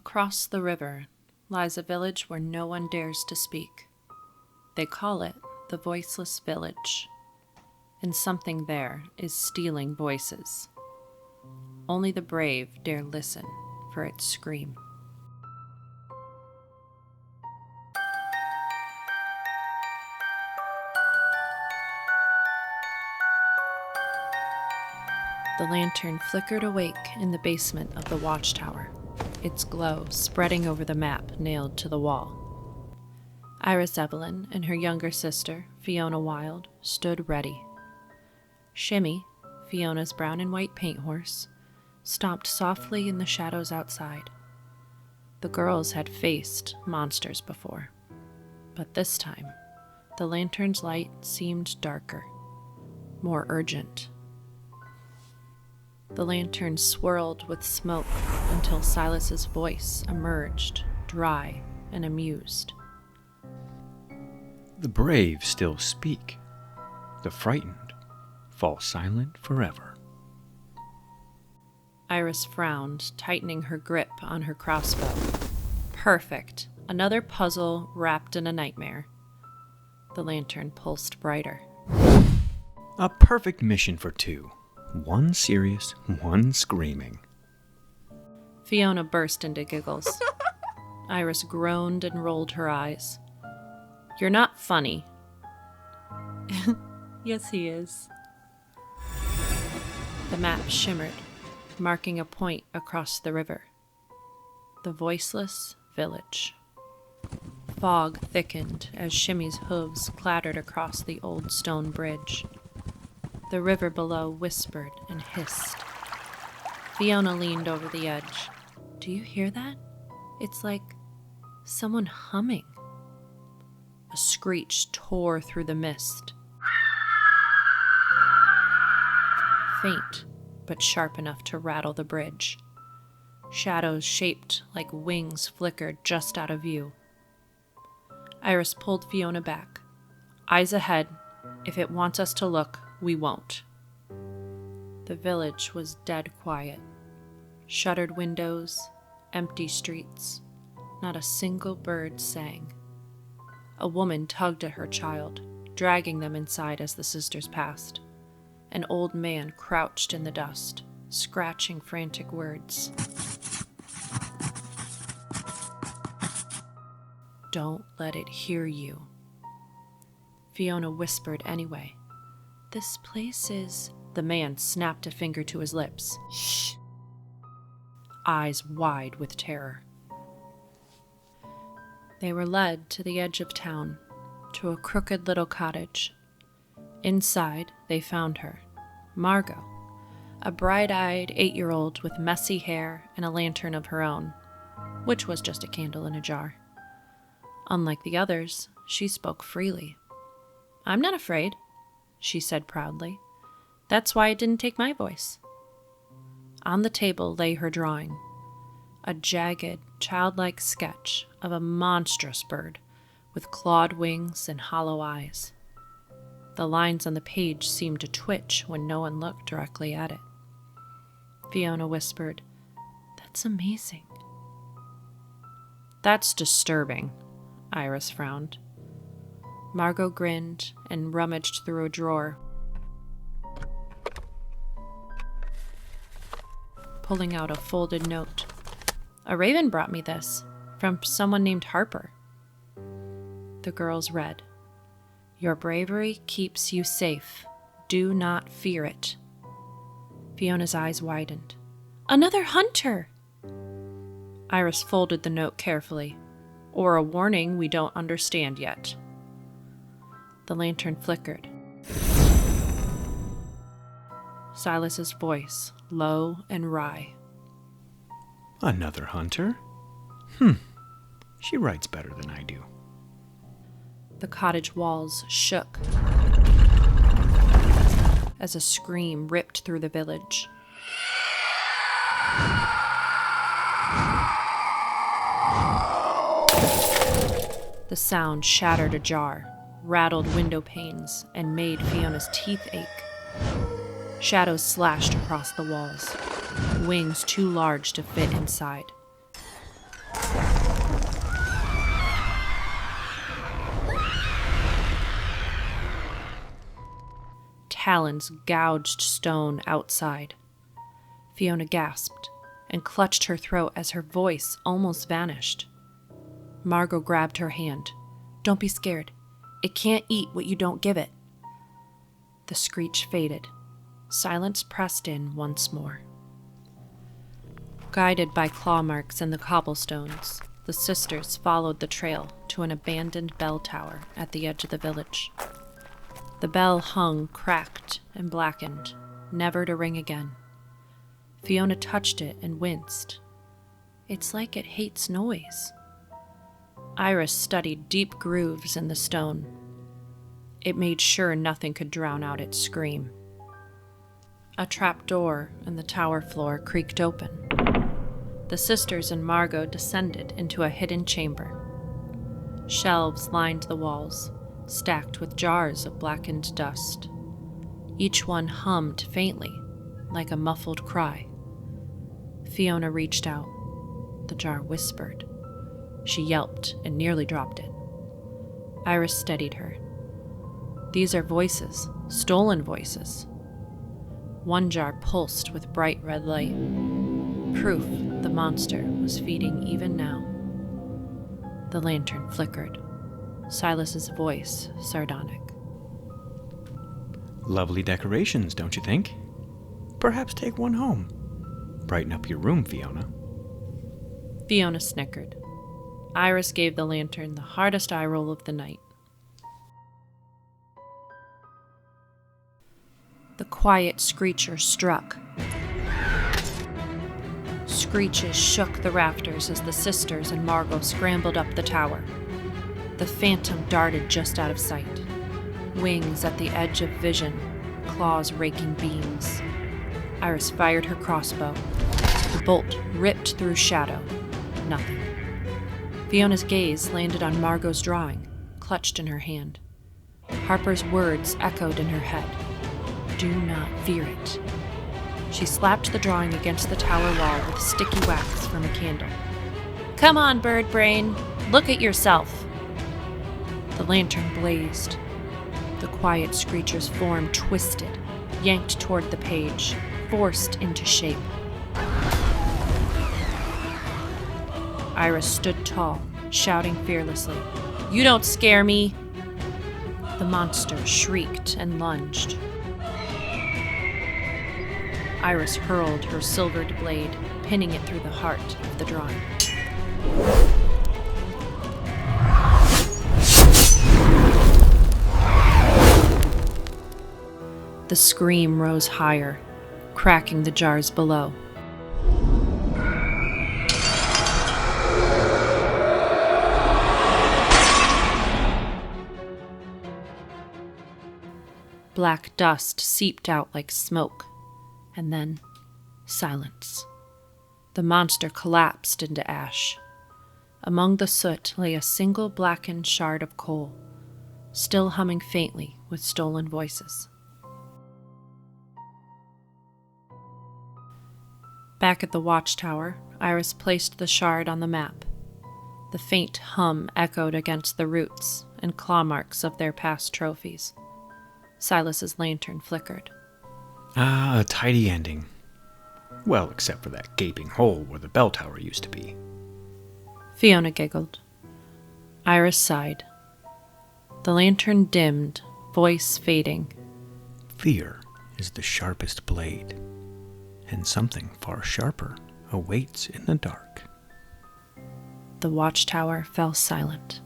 Across the river lies a village where no one dares to speak. They call it the Voiceless Village, and something there is stealing voices. Only the brave dare listen for its scream. The lantern flickered awake in the basement of the watchtower, its glow spreading over the map nailed to the wall. Iris Evelyn and her younger sister, Fiona Wilde, stood ready. Shimmy, Fiona's brown and white paint horse, stomped softly in the shadows outside. The girls had faced monsters before, but this time, the lantern's light seemed darker, more urgent. The lantern swirled with smoke until Silas's voice emerged, dry and amused. The brave still speak. The frightened fall silent forever. Iris frowned, tightening her grip on her crossbow. Perfect. Another puzzle wrapped in a nightmare. The lantern pulsed brighter. A perfect mission for two. One serious, one screaming. Fiona burst into giggles. Iris groaned and rolled her eyes. You're not funny. Yes, he is. The map shimmered, marking a point across the river. The Voiceless Village. Fog thickened as Shimmy's hooves clattered across the old stone bridge. The river below whispered and hissed. Fiona leaned over the edge. Do you hear that? It's like someone humming. A screech tore through the mist. Faint, but sharp enough to rattle the bridge. Shadows shaped like wings flickered just out of view. Iris pulled Fiona back. Eyes ahead. If it wants us to look, we won't. The village was dead quiet. Shuttered windows, empty streets. Not a single bird sang. A woman tugged at her child, dragging them inside as the sisters passed. An old man crouched in the dust, scratching frantic words. Don't let it hear you. Fiona whispered anyway. This place is... The man snapped a finger to his lips. Shh! Eyes wide with terror. They were led to the edge of town, to a crooked little cottage. Inside, they found her, Margot, a bright-eyed 8-year-old with messy hair and a lantern of her own, which was just a candle in a jar. Unlike the others, she spoke freely. I'm not afraid, she said proudly. That's why I didn't take my voice. On the table lay her drawing, a jagged, childlike sketch of a monstrous bird with clawed wings and hollow eyes. The lines on the page seemed to twitch when no one looked directly at it. Fiona whispered, That's amazing. That's disturbing, Iris frowned. Margot grinned and rummaged through a drawer, pulling out a folded note. A raven brought me this, from someone named Harper. The girls read, Your bravery keeps you safe. Do not fear it. Fiona's eyes widened. Another hunter! Iris folded the note carefully. Or a warning we don't understand yet. The lantern flickered. Silas's voice, low and wry. Another hunter? She writes better than I do. The cottage walls shook as a scream ripped through the village. The sound shattered a jar, rattled window panes, and made Fiona's teeth ache. Shadows slashed across the walls, wings too large to fit inside. talons gouged stone outside. Fiona gasped and clutched her throat as her voice almost vanished. Margot grabbed her hand. "Don't be scared. It can't eat what you don't give it." The screech faded. Silence pressed in once more. Guided by claw marks in the cobblestones, the sisters followed the trail to an abandoned bell tower at the edge of the village. The bell hung cracked and blackened, never to ring again. Fiona touched it and winced. It's like it hates noise. Iris studied deep grooves in the stone. It made sure nothing could drown out its scream. A trap door in the tower floor creaked open. The sisters and Margot descended into a hidden chamber. Shelves lined the walls, stacked with jars of blackened dust. Each one hummed faintly, like a muffled cry. Fiona reached out. The jar whispered. She yelped and nearly dropped it. Iris steadied her. These are voices, stolen voices. One jar pulsed with bright red light. Proof the monster was feeding even now. The lantern flickered. Silas's voice sardonic. Lovely decorations, don't you think? Perhaps take one home. Brighten up your room, Fiona. Fiona snickered. Iris gave the lantern the hardest eye roll of the night. The Quietscreecher struck. Screeches shook the rafters as the sisters and Margot scrambled up the tower. The phantom darted just out of sight. Wings at the edge of vision, claws raking beams. Iris fired her crossbow. The bolt ripped through shadow. Nothing. Fiona's gaze landed on Margot's drawing, clutched in her hand. Harper's words echoed in her head. Do not fear it. She slapped the drawing against the tower wall with sticky wax from a candle. Come on, bird brain. Look at yourself. The lantern blazed. The Quietscreecher's form twisted, yanked toward the page, forced into shape. Iris stood tall, shouting fearlessly, You don't scare me! The monster shrieked and lunged. Iris hurled her silvered blade, pinning it through the heart of the drawing. The scream rose higher, cracking the jars below. Black dust seeped out like smoke, and then silence. The monster collapsed into ash. Among the soot lay a single blackened shard of coal, still humming faintly with stolen voices. Back at the watchtower, Iris placed the shard on the map. The faint hum echoed against the roots and claw marks of their past trophies. Silas's lantern flickered. Ah, a tidy ending. Well, except for that gaping hole where the bell tower used to be. Fiona giggled. Iris sighed. The lantern dimmed, voice fading. Fear is the sharpest blade, and something far sharper awaits in the dark. The watchtower fell silent.